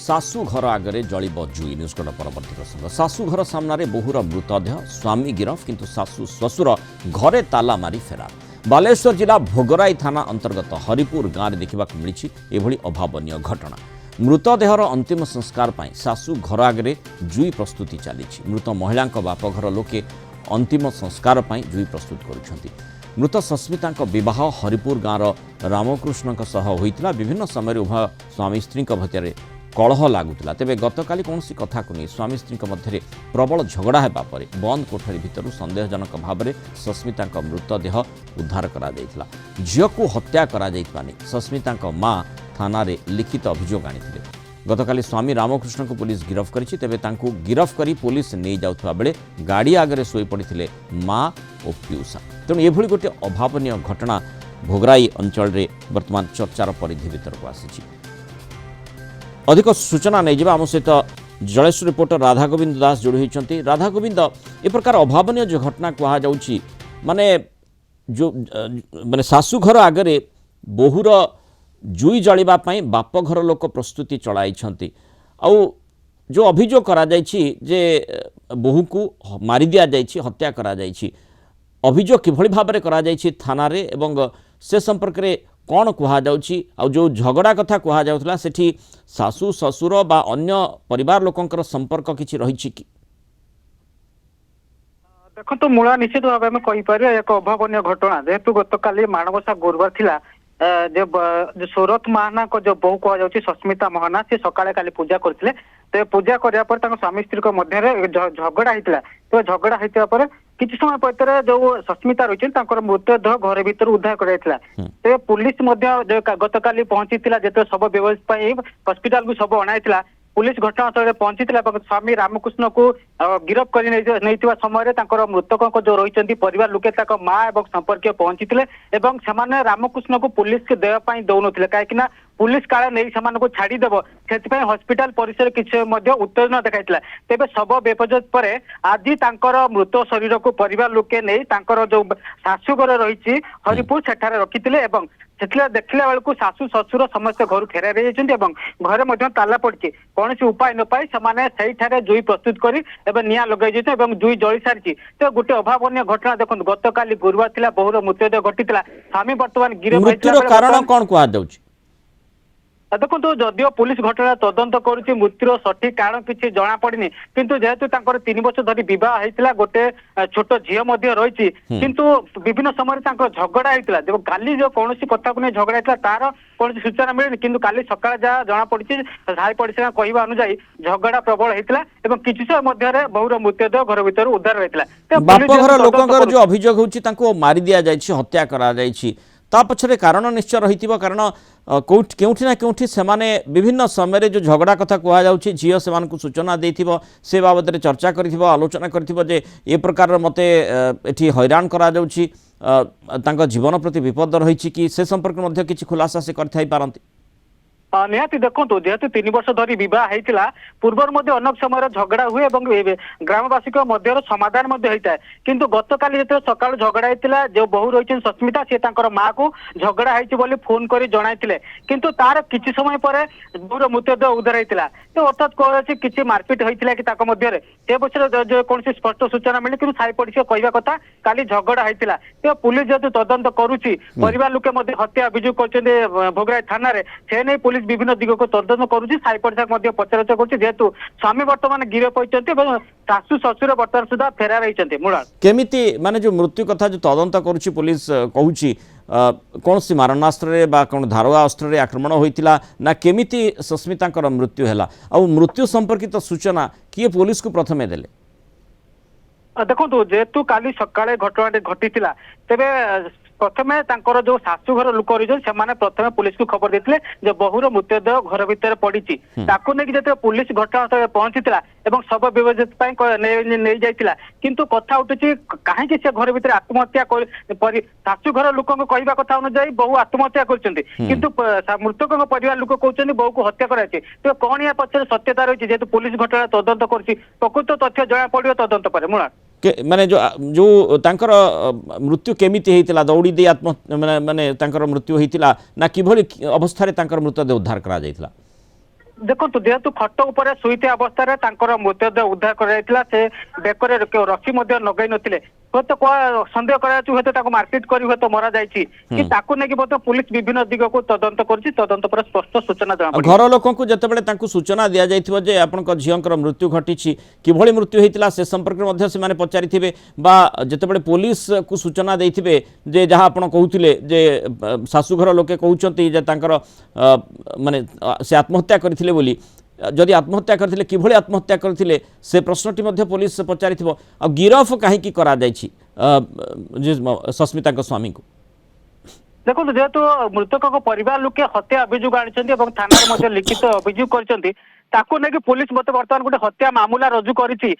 शाशु घर आगे जलिब जुई न्यूजकट परवर्ती प्रसंग शाशु घर सामने बहुर मृतदेह स्वामी गिरफ किंतु शाशु श्वशुर घरे ताला मारी फेरार। बालेश्वर जिला भोगराई थाना अंतर्गत हरिपुर गाँव में देखा मिली एभली अभावन घटना। मृतदेहर अंतिम संस्कार पर शाशु घर आगे जुई प्रस्तुति चली। मृत महिला बापघर लोके अंतिम संस्कार पर जुई प्रस्तुत करुछंती। मृत सस्मिता विवाह हरिपुर गाँव रामकृष्ण होता। विभिन्न समय उभय स्वामी स्त्री भितर कलह लगुला। तेज गतकाली कौन कथा को नहीं स्वामी स्त्री मध्य प्रबल झगड़ा होगा पर बंद कोठरी भितर सन्देहजनक भाव में सस्मिता मृतदेह उद्धार करा झील को हत्या करा सस्मिता माँ थाना लिखित अभियोग आनी। गतकाली स्वामी रामकृष्ण को पुलिस गिरफ करी। तेबे गिरफ करी पुलिस नहीं जाउथबा बेले गाड़ी आगे शोई पड़ते माँ और पीयूषा। तेणु ये गोटे अभावन घटना भोगराई अंचल रे वर्तमान चर्चार परिधि भीतर को आसी। अधिक सूचना नहीं जावा आम सहित जलेश्वर रिपोर्टर राधागोविंद दास जोड़ी होती। राधागोविंद ए प्रकार अभावन जो घटना कहुच्छी माने जो माने शाशु घर आगे बहुर जुई जलिबाई बापघर लोक प्रस्तुति चलाई जो अभियोग करा जे बहु को मारी दिया जाइछि हत्या करा जाइछि अभियोग किभली भाव में करा जाइछि थाना रे एवं से संपर्क रे कौन कहुच्छी जो झगड़ा कथा कहुला सेठी शाशु ससुर बा अन्य परिवार लोकंकर संपर्क किछि रहिछि कि? देखो तो मूला निश्चित भाव में कहीपर एक अभावन घटना जेहेतु गतकाली माणबसा गुरुवार थिला जो सूरत महाना को जो बहु कह सस्मिता महाना से सकाळे काली पूजा करथिले। तो पूजा करिया पर स्वामी स्त्री मध्य झगड़ा होता। तो झगड़ा होता पर किसी समय पर जो सस्मिता रही मृतदेह घर भीतर उद्धार कराइथिला। तो पुलिस गतकाली पहुंची जो शव व्यवस्था हॉस्पिटल को शव अणाइथिला। पुलिस घटनास्थल पहुंची स्वामी रामकृष्ण को गिरफ कर समय मृतकों जो रही परिवार लोके माँ और संपर्क पहुंची से रामकृष्ण को पुलिस के देवाई दौन कहीं पुलिस काले नहीं से छाड़देव से हॉस्पिटल परिसर किसी उत्तेजना देखा। तेज शव बेपजत पर आज मृत शरीर को परिवार लोके नहीं जो शाशुघर रही हरिपुर सेठारे रखिते देखला बेलू शाशु ससुर समस्त घर फेरार घरे ताला पड़ी कौन उपाय न पाई से जुई प्रस्तुत कर निआ लगे जुई जली सारी। तो गोटे अभावन घटना देखो गतकाली गुरुवार थिला बहुर मृतदेह घटीला। स्वामी बर्तमान गिरफ कारण कौन कहुच्छी देखो जदियो पुलिस घटना तदंत करुच्ची मृत्युर सठिक कारण किसी जना पड़नी किंतु जेहेतु 3 वर्ष धरी बह होता गोटे छोट झील रही किंतु विभिन्न समय झगड़ा होता जब काली जो कौन कथा को नहीं झगड़ा होता तार कौन सूचना मिलनी किंतु काली सकाळ जहाँ जना पड़ी साई पड़ोसी कहवा अनुजाई झगड़ा प्रबल होता और किसी समय मध्य बहुर मृतदेह घर भीतर उद्धार होता। बापघर लोकंकर जो अभियोग होची मारी दिया जाइछि हत्या करा जाइछि ता पछरे कारण निश्चय रही कारण केउठी ना केउठी सेमाने विभिन्न समय जो झगड़ा कथा कहुच्छी झील से सूचना देथिबो से बाबद में चर्चा करिथिबो आलोचना करिथिबो जे ए प्रकार मते एठी हैरान करा जाउछि तांका जीवन प्रति विपद रही कि से संपर्क में किसी खुलासा से करथाई पारंती। निहाती देखो जेहेतु 3 वर्ष धरी बह होता पूर्वर अनेक समय झगड़ा हुए ग्रामवासी मध्य समाधान होता है किंतु गतकाली जो सकाल झगड़ा होता जो बहु रही सस्मिता सी माँ को झगड़ा होती फोन कर जन किंतु तार किसी समय पर बहुर मृतदेह उद्धार होता। तो अर्थात कौन किसी मारपिट होता कि मध्य से विषय कौन स्पष्ट सूचना मिली कि साई पड़ोसी कहवा कथा काली झगड़ा होता। तो पुलिस जेहतु तदंत करुच्ची परिवार लोके हत्या अभियोग कर भोगराई थाना से नहीं पुलिस विभिन्न दिग को तदंत करुच्ची साई पड़ोसा पचराउचरा कर जेहेतु स्वामी बर्तमान गिरफ होती शाशु ससुर बर्तमान सुधा फेरार होती। मूला केमिति माने जो मृत्यु कथा जो तदंत करुच्ची पुलिस कहूची कौन सी मारणास्त्र बा कौन धारवा अस्त्र आक्रमण होता ना केमिति सस्मिता मृत्यु है आ मृत्यु संपर्कित सूचना किए पुलिस को प्रथमे देले? देखो जेहेतु काली सकाळे घटना घटी तेरे प्रथमे जो शाशुघर लोक रही प्रथमे पुलिस को खबर देते जो बहुर मृतदेह घर भीतर पड़ी जो पुलिस घटनास्थल पहुंची शव व्यवस्था नहीं जाइला किंतु कथा उठुची कहीं से घर भीतर आत्महत्या शाशुघर लोक कहवा कथा अनुजाई बहु आत्महत्या करछंती किंतु मृतकों परिवार लोक कहते बहु को हत्या कराई। तो कौन या पक्ष सत्यता रही जेहेतु पुलिस घटना तदंत कर प्रकृत तथ्य जना पड़ो तदंत पर मूला माने जो तांकर मृत्यु केमिति हेतिला दौड़ी दे आत्म माने तांकर मृत्यु हेतिला ना किभली अवस्था रे तांकर मृतदेह उद्धार करा जायतिला? ଦେଖନ୍ତୁ ଯେହେତୁ ଖଟ ଉପରେ ଶୋଇଥିବା ଅବସ୍ଥାରେ ତାଙ୍କର ମୃତଦେହ ଉଦ୍ଧାର କରାଯାଇଥିଲା, ସେ ବେକରେ ରସି ମଧ୍ୟ ଲଗାଇ ନଥିଲେ। ହୁଏତ ସନ୍ଦେହ କରାଯାଉଛି ହୁଏତ ତାକୁ ମାରପିଟ କରି ହୁଏତ ମରା ଯାଇଛି କି ତାକୁ ନେଇକି ମଧ୍ୟ ପୁଲିସ ବିଭିନ୍ନ ଦିଗକୁ ତଦନ୍ତ କରୁଛି। ତଦନ୍ତ ପରେ ସ୍ପଷ୍ଟ ସୂଚନା ଜଣାପଡ଼ିବ। ଘର ଲୋକଙ୍କୁ ଯେତେବେଳେ ତାଙ୍କୁ ସୂଚନା ଦିଆଯାଇଥିବ ଯେ ଆପଣଙ୍କ ଝିଅଙ୍କର ମୃତ୍ୟୁ ଘଟିଛି, କିଭଳି ମୃତ୍ୟୁ ହୋଇଥିଲା ସେ ସମ୍ପର୍କରେ ମଧ୍ୟ ସେମାନେ ପଚାରିଥିବେ, ବା ଯେତେବେଳେ ପୋଲିସକୁ ସୂଚନା ଦେଇଥିବେ ଯେ ଯାହା ଆପଣ କହୁଥିଲେ ଯେ ଶାଶୁଘର ଲୋକେ କହୁଛନ୍ତି ଯେ ତାଙ୍କର ମାନେ ସେ ଆତ୍ମହତ୍ୟା କରିଥିଲେ ବୋଲି, ଯଦି ଆତ୍ମହତ୍ୟା କରିଥିଲେ କିଭଳି ଆତ୍ମହତ୍ୟା କରିଥିଲେ ସେ ପ୍ରଶ୍ନଟି ମଧ୍ୟ ପୋଲିସ ପଚାରିଥିବ। ଆଉ ଗିରଫ କାହିଁକି କରାଯାଇଛି ସସ୍ମିତାଙ୍କ ସ୍ୱାମୀଙ୍କୁ? ଦେଖନ୍ତୁ ଯେହେତୁ ମୃତକଙ୍କ ପରିବାର ଲୋକେ ହତ୍ୟା ଅଭିଯୋଗ ଆଣିଛନ୍ତି ଏବଂ ଥାନାରେ ମଧ୍ୟ ଲିଖିତ ଅଭିଯୋଗ କରିଛନ୍ତି, ତାକୁ ନେଇକି ପୁଲିସ ମତେ ବର୍ତ୍ତମାନ ଗୋଟେ ହତ୍ୟା ମାମଲା ରୁଜୁ କରିଛି।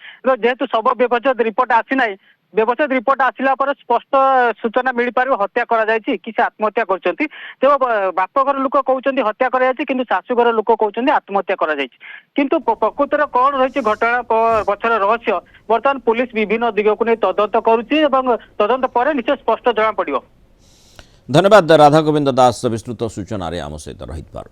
ଯେହେତୁ ଶବ ବ୍ୟବଚ୍ଛେଦ ରିପୋର୍ଟ ଆସିନାହିଁ, ବ୍ୟବଚ୍ଛେଦ ରିପୋର୍ଟ ଆସିଲା ପରେ ସ୍ପଷ୍ଟ ସୂଚନା ମିଳିପାରିବ ହତ୍ୟା କରାଯାଇଛି କି ସେ ଆତ୍ମହତ୍ୟା କରିଛନ୍ତି। ତେବେ ବାପଘର ଲୋକ କହୁଛନ୍ତି ହତ୍ୟା କରାଯାଇଛି, କିନ୍ତୁ ଶାଶୁଘର ଲୋକ କହୁଛନ୍ତି ଆତ୍ମହତ୍ୟା କରାଯାଇଛି। କିନ୍ତୁ ପ୍ରକୃତରେ କଣ ରହିଛି ଘଟଣା ପଛର ରହସ୍ୟ, ବର୍ତ୍ତମାନ ପୁଲିସ ବିଭିନ୍ନ ଦିଗକୁ ନେଇ ତଦନ୍ତ କରୁଛି ଏବଂ ତଦନ୍ତ ପରେ ନିଶ୍ଚୟ ସ୍ପଷ୍ଟ ଜଣାପଡ଼ିବ। ଧନ୍ୟବାଦ ରାଧା ଗୋବିନ୍ଦ ଦାସ ବିସ୍ତୃତ ସୂଚନାରେ ଆମ ସହିତ ରହିଥିବାରୁ।